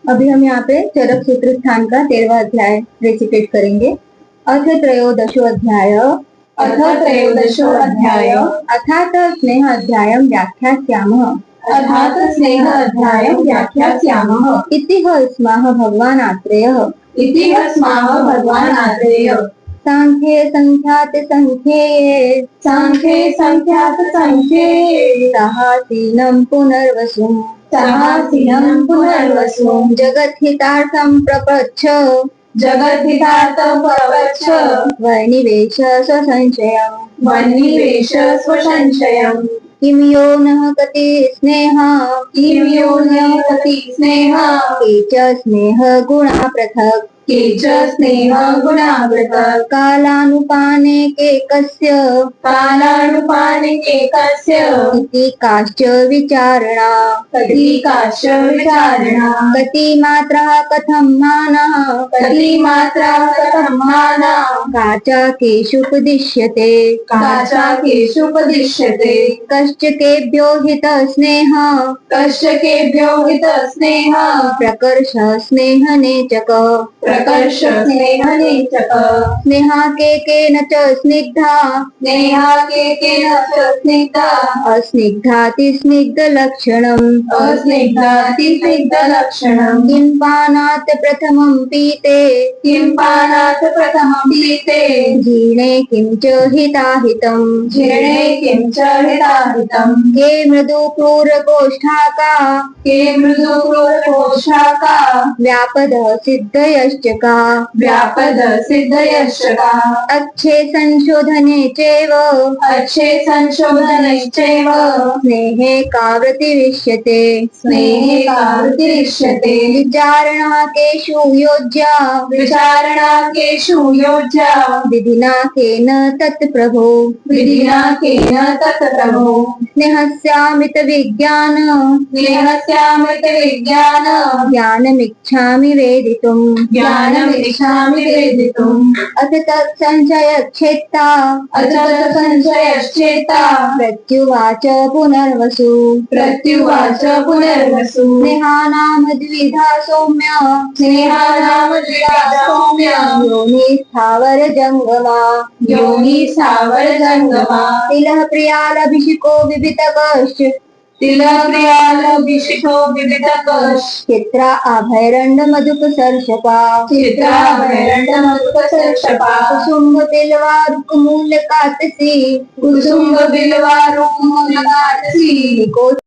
अभी हम यहाँ पे चरक सूत्र स्थान का 13वां अध्याय रेसिटेट करेंगे। अथ त्रयोदशो अध्याय अथात स्नेह अध्यायं व्याख्यास्यामः इति स्मः भगवानात्रेयः सांख्ये संख्यात संख्ये सहासीनं पुनर्वसुं जगद्हितार्थं प्रपच्छ वर्णिवेश स्वसंशयम् किं यो नः कति स्नेह केच स्नेह गुणा पृथक् कालानुपाने केकस्य इति काश्च विचारणा कतिमात्रः कथं मानः काचाकेषुपदिश्यते कश्च केभ्यो हितः स्नेहः प्रकर्ष स्नेहनेचकः स्नेहाकेकेन च स्निग्धा अस्निग्धातिस्निग्धलक्षणम् किं पानात् प्रथमं पीते जीर्णे किं च हिताहितम् के मृदु क्रूरकोष्ठाका व्यापदः सिद्धयश्च का अच्छे संशोधने चैव स्नेहे कावृतिरिष्यते विचारणाकेषु योज्या विधिना केन तत् प्रभो स्नेहस्यामित विज्ञान ज्ञानमिच्छामि वेदितुम् अथ तत्संशयच्छेत्ता प्रत्युवाच पुनर्वसु स्नेहानां द्विधा सौम्य योनि स्थावरजङ्गमा तिलः प्रियालभिषिको विवितकश्च चित्रा अभयरण्ड मधुपसर्षपा कुसुम्ब बिल्वारुकमूलकातसी